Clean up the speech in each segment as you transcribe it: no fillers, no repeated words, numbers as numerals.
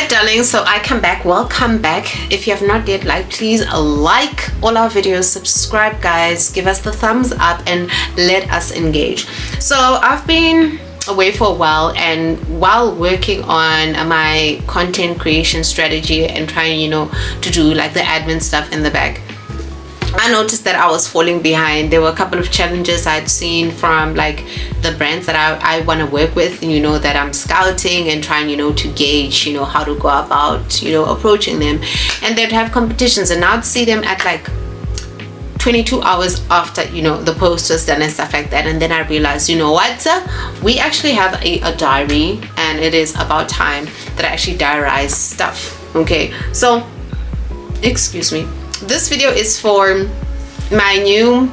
darling, so I come back. Welcome back. If you have not yet liked, please like all our videos, subscribe guys, give us the thumbs up and let us engage. So I've been away for a while, and while working on my content creation strategy and trying to do like the admin stuff in the back, I noticed that I was falling behind. There were a couple of challenges I'd seen from like the brands that I want to work with, that I'm scouting and trying to gauge how to go about approaching them, and they'd have competitions, and I'd see them at like 22 hours after the post was done and stuff like that. And then I realized, what, we actually have a diary, and it is about time that I actually diarize stuff. Okay, so excuse me, this video is for my new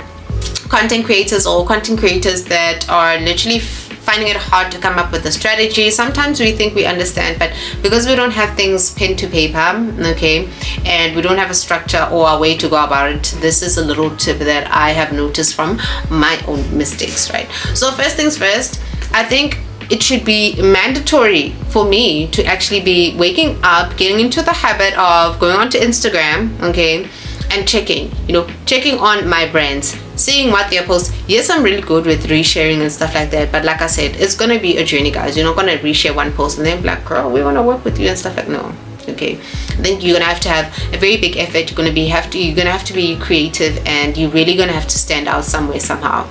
content creators or content creators that are literally finding it hard to come up with a strategy. Sometimes we think we understand, but because we don't have things pen to paper, okay, and we don't have a structure or a way to go about it, this is a little tip that I have noticed from my own mistakes, right? So first things first, I think it should be mandatory for me to actually be waking up, getting into the habit of going onto Instagram, okay, and checking on my brands, seeing what they post. Yes, I'm really good with resharing and stuff like that, but like I said, it's gonna be a journey, guys. You're not gonna reshare one post and then be like, girl, we wanna work with you and stuff like, no. Okay, I think you're gonna have to have a very big effort. You're gonna have to be creative, and you're really gonna have to stand out somewhere somehow.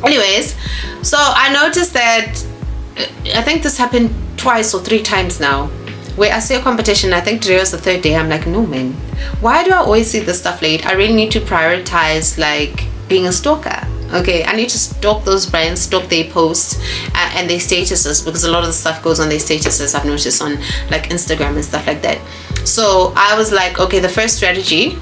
Anyways, so I noticed that I think this happened twice or 3 times now, where I see a competition. I think today was the 3rd day. I'm like, no man, why do I always see this stuff late? I really need to prioritize like being a stalker. Okay, I need to stalk those brands, stalk their posts and their statuses, because a lot of the stuff goes on their statuses, I've noticed, on like Instagram and stuff like that. So I was like, okay, the first strategy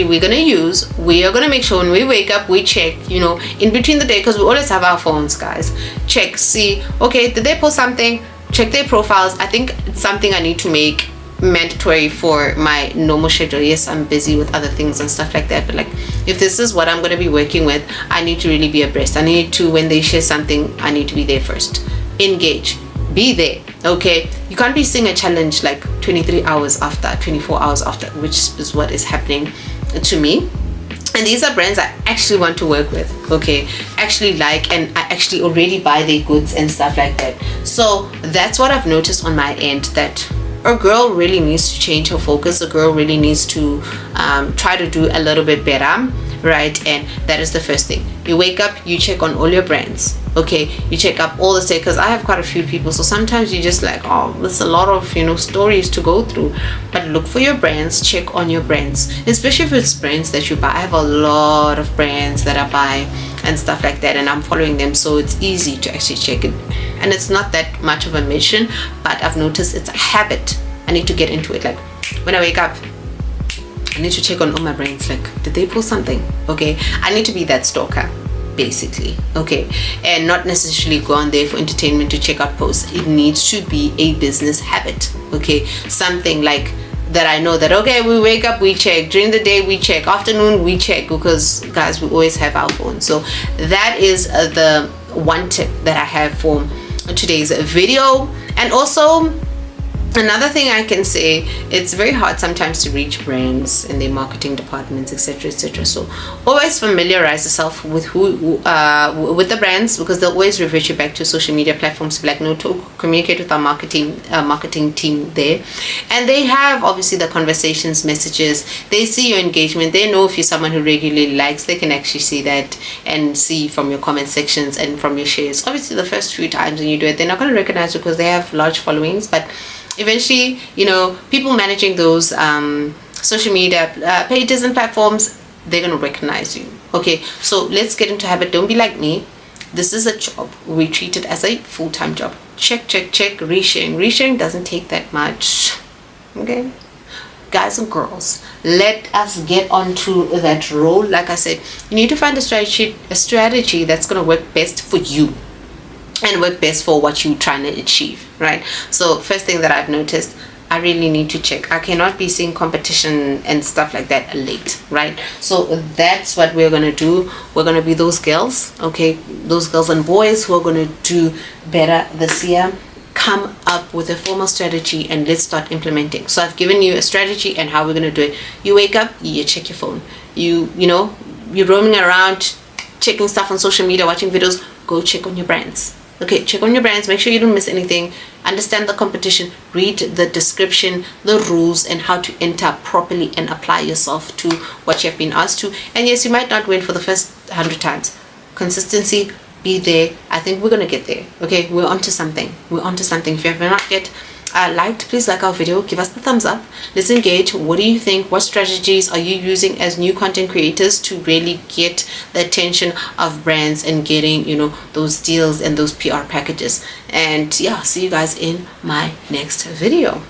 we're gonna use, we are gonna make sure when we wake up we check, in between the day, because we always have our phones, guys, check, see, okay, did they post something, check their profiles. I think it's something I need to make mandatory for my normal schedule. Yes, I'm busy with other things and stuff like that, but like, if this is what I'm going to be working with, I need to really be abreast. I need to, when they share something, I need to be there first, engage, be there. Okay, you can't be seeing a challenge like 23 hours after, 24 hours after, which is what is happening to me. And these are brands I actually want to work with, okay, actually like, and I actually already buy their goods and stuff like that. So that's what I've noticed on my end, that a girl really needs to change her focus. A girl really needs to try to do a little bit better, right? And that is the first thing. You wake up, you check on all your brands, okay, you check up all the stuff, because I have quite a few people, so sometimes you just like, oh, there's a lot of stories to go through. But look for your brands, check on your brands, especially if it's brands that you buy. I have a lot of brands that I buy and stuff like that, and I'm following them, so it's easy to actually check it, and it's not that much of a mission, but I've noticed it's a habit. I need to get into it. Like when I wake up, I need to check on all my brands, like, did they post something? Okay, I need to be that stalker basically, okay, and not necessarily go on there for entertainment to check out posts. It needs to be a business habit, okay, something like that I know that, okay, we wake up, we check, during the day we check, afternoon we check, because guys, we always have our phones. So that is the one tip that I have for today's video. And also another thing I can say, it's very hard sometimes to reach brands in their marketing departments, etc, etc. So always familiarize yourself with with the brands, because they'll always revert you back to social media platforms to be like, no, to communicate with our marketing team there, and they have obviously the conversations, messages, they see your engagement, they know if you're someone who regularly likes, they can actually see that and see from your comment sections and from your shares. Obviously the first few times when you do it, they're not going to recognize you because they have large followings, but eventually, people managing those social media pages and platforms, they're going to recognize you. Okay, so let's get into habit. Don't be like me. This is a job. We treat it as a full-time job. Check, resharing doesn't take that much. Okay, guys and girls, let us get onto that role. Like I said, you need to find a strategy that's going to work best for you and work best for what you're trying to achieve, right? So first thing that I've noticed, I really need to check. I cannot be seeing competition and stuff like that late, right? So that's what we're gonna do. We're gonna be those girls, okay, those girls and boys who are gonna do better this year. come up with a formal strategy and let's start implementing. So I've given you a strategy and how we're going to do it. You wake up, you check your phone. You're roaming around, checking stuff on social media, watching videos. Go check on your brands. Okay, check on your brands, make sure you don't miss anything, understand the competition, read the description, the rules, and how to enter properly and apply yourself to what you have been asked to. And yes, you might not win for the first 100 times. Consistency, be there. I think we're going to get there. Okay, we're onto something. We're onto something. If you have not yet liked, please like our video, give us the thumbs up. Let's engage. What do you think? What strategies are you using as new content creators to really get the attention of brands and getting, those deals and those PR packages? And yeah, see you guys in my next video.